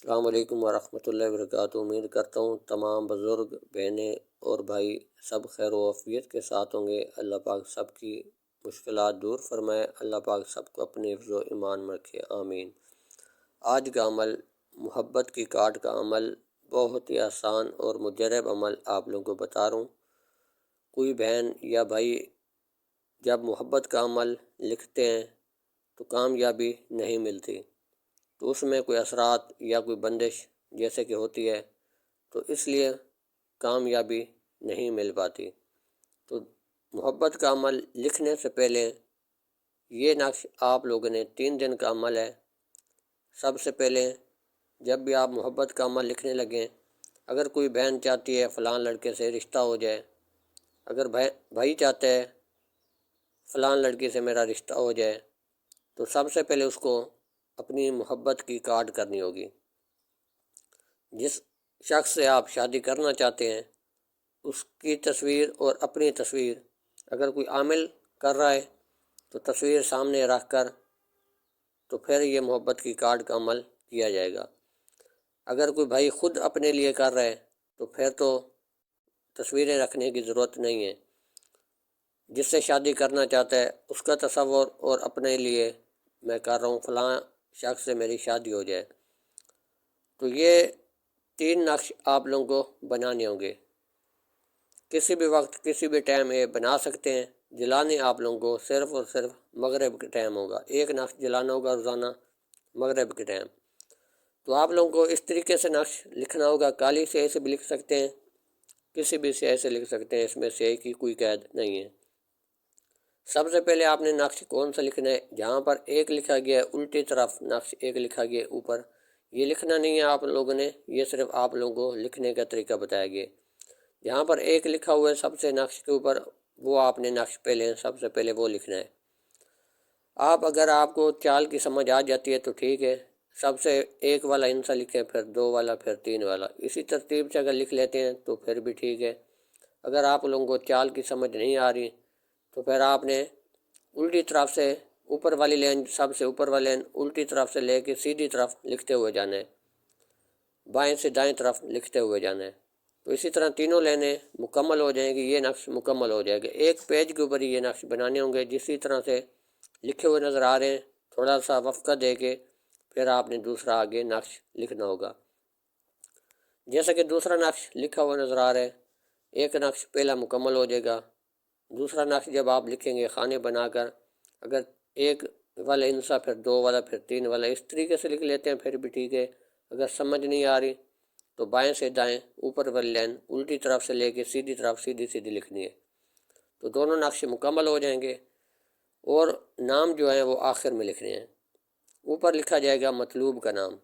السلام علیکم ورحمۃ اللہ وبرکاتہ۔ امید کرتا ہوں تمام بزرگ بہنیں اور بھائی سب خیر و عافیت کے ساتھ ہوں گے۔ اللہ پاک سب کی مشکلات دور فرمائے، اللہ پاک سب کو اپنے حفظ و ایمان میں رکھے، آمین۔ آج کا عمل محبت کی کارڈ کا عمل بہت ہی آسان اور مجرب عمل آپ لوگوں کو بتا رہا ہوں۔ کوئی بہن یا بھائی جب محبت کا عمل لکھتے ہیں تو کامیابی نہیں ملتی، تو اس میں کوئی اثرات یا کوئی بندش جیسے کہ ہوتی ہے، تو اس لیے کامیابی نہیں مل پاتی۔ تو محبت کا عمل لکھنے سے پہلے یہ نقش آپ لوگوں نے 3 دن کا عمل ہے۔ سب سے پہلے جب بھی آپ محبت کا عمل لکھنے لگیں، اگر کوئی بہن چاہتی ہے فلاں لڑکے سے رشتہ ہو جائے، اگر بھائی چاہتا ہے فلاں لڑکی سے میرا رشتہ ہو جائے، تو سب سے پہلے اس کو اپنی محبت کی کارڈ کرنی ہوگی۔ جس شخص سے آپ شادی کرنا چاہتے ہیں اس کی تصویر اور اپنی تصویر، اگر کوئی عامل کر رہا ہے تو تصویر سامنے رکھ کر تو پھر یہ محبت کی کارڈ کا عمل کیا جائے گا۔ اگر کوئی بھائی خود اپنے لیے کر رہا ہے تو پھر تو تصویریں رکھنے کی ضرورت نہیں ہے۔ جس سے شادی کرنا چاہتا ہے اس کا تصور اور اپنے لیے میں کر رہا ہوں فلاں شخص سے میری شادی ہو جائے، تو یہ 3 نقش آپ لوگوں کو بنانے ہوں گے۔ کسی بھی وقت کسی بھی ٹائم یہ بنا سکتے ہیں۔ جلانے آپ لوگوں کو صرف اور صرف مغرب کے ٹائم ہوگا، ایک نقش جلانا ہوگا روزانہ مغرب کے ٹائم۔ تو آپ لوگوں کو اس طریقے سے نقش لکھنا ہوگا۔ کالی سیاہی سے بھی لکھ سکتے ہیں، کسی بھی سیاہی سے لکھ سکتے ہیں، اس میں سیاہی کی کوئی قید نہیں ہے۔ سب سے پہلے آپ نے نقش کون سا لکھنا ہے؟ جہاں پر 1 لکھا گیا ہے الٹی طرف نقش 1 لکھا گیا ہے اوپر، یہ لکھنا نہیں ہے آپ لوگوں نے، یہ صرف آپ لوگوں کو لکھنے کا طریقہ بتایا گیا ہے۔ جہاں پر 1 لکھا ہوا ہے سب سے نقش کے اوپر، وہ آپ نے نقش پہلے سب سے پہلے وہ لکھنا ہے۔ اگر آپ کو چال کی سمجھ آ جاتی ہے تو ٹھیک ہے، سب سے 1 والا ہندسہ لکھیں، پھر 2 والا، پھر 3 والا، اسی ترتیب سے اگر لکھ لیتے ہیں تو پھر بھی ٹھیک ہے۔ اگر آپ لوگوں کو چال کی سمجھ نہیں آ رہی تو پھر آپ نے الٹی طرف سے اوپر والی لائن، سب سے اوپر والی لائن الٹی طرف سے لے کے سیدھی طرف لکھتے ہوئے جانا ہے، بائیں سے دائیں طرف لکھتے ہوئے جانا ہے۔ تو اسی طرح تینوں لائنیں مکمل ہو جائیں گی، یہ نقش مکمل ہو جائے گا۔ ایک پیج کے اوپر یہ نقش بنانے ہوں گے، جسی طرح سے لکھے ہوئے نظر آ رہے ہیں تھوڑا سا وقفہ دے کے پھر آپ نے دوسرا آگے نقش لکھنا ہوگا۔ جیسا کہ دوسرا نقش لکھا ہوا نظر آ رہا ہے، ایک نقش پہلا مکمل ہو جائے گا، دوسرا نقش جب آپ لکھیں گے خانے بنا کر، اگر 1 والا ہندسہ، پھر 2 والا، پھر 3 والا، اس طریقے سے لکھ لیتے ہیں پھر بھی ٹھیک ہے۔ اگر سمجھ نہیں آ رہی تو بائیں سے دائیں اوپر والی لائن الٹی طرف سے لے کے سیدھی طرف سیدھی لکھنی ہے، تو دونوں نقش مکمل ہو جائیں گے۔ اور نام جو ہے وہ آخر میں لکھنے ہیں۔ اوپر لکھا جائے گا مطلوب کا نام،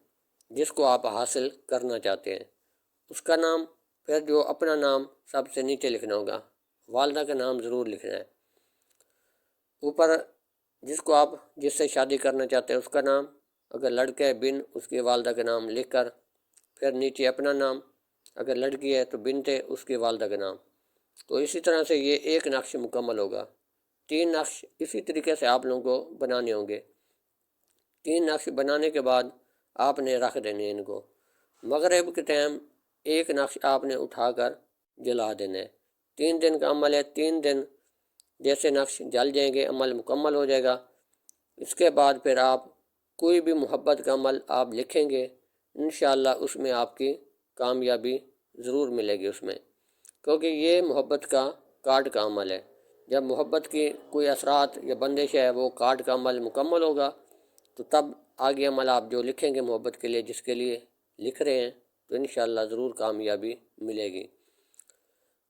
جس کو آپ حاصل کرنا چاہتے ہیں اس کا نام، پھر جو اپنا نام سب سے نیچے لکھنا ہوگا، والدہ کا نام ضرور لکھنا ہے۔ اوپر جس سے شادی کرنا چاہتے ہیں اس کا نام، اگر لڑکا ہے بن اس کی والدہ کا نام لکھ کر، پھر نیچے اپنا نام، اگر لڑکی ہے تو بنت ہے اس کی والدہ کا نام۔ تو اسی طرح سے یہ 1 نقش مکمل ہوگا۔ 3 نقش اسی طریقے سے آپ لوگوں کو بنانے ہوں گے۔ 3 نقش بنانے کے بعد آپ نے رکھ دینے ان کو۔ مغرب کے ٹائم 1 نقش آپ نے اٹھا کر جلا دینا ہے۔ 3 دن کا عمل ہے، 3 دن جیسے نقش جل جائیں گے عمل مکمل ہو جائے گا۔ اس کے بعد پھر آپ کوئی بھی محبت کا عمل آپ لکھیں گے، انشاءاللہ اس میں آپ کی کامیابی ضرور ملے گی اس میں، کیونکہ یہ محبت کا کارڈ کا عمل ہے۔ جب محبت کی کوئی اثرات یا بندش ہے وہ کارڈ کا عمل مکمل ہوگا تو تب آگے عمل آپ جو لکھیں گے محبت کے لیے، جس کے لیے لکھ رہے ہیں، تو انشاءاللہ ضرور کامیابی ملے گی۔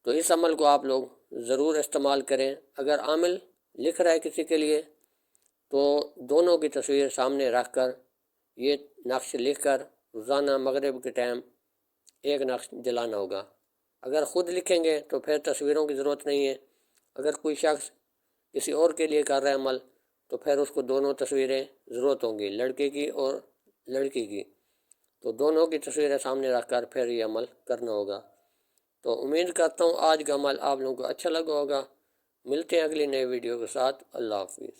تو اس عمل کو آپ لوگ ضرور استعمال کریں۔ اگر عامل لکھ رہا ہے کسی کے لیے تو دونوں کی تصویر سامنے رکھ کر یہ نقش لکھ کر روزانہ مغرب کے ٹائم 1 نقش جلانا ہوگا۔ اگر خود لکھیں گے تو پھر تصویروں کی ضرورت نہیں ہے۔ اگر کوئی شخص کسی اور کے لیے کر رہا ہے عمل تو پھر اس کو دونوں تصویریں ضرورت ہوں گی، لڑکے کی اور لڑکی کی، تو دونوں کی تصویریں سامنے رکھ کر پھر یہ عمل کرنا ہوگا۔ تو امید کرتا ہوں آج کا عمل آپ لوگوں کو اچھا لگا ہوگا۔ ملتے ہیں اگلی نئے ویڈیو کے ساتھ۔ اللہ حافظ۔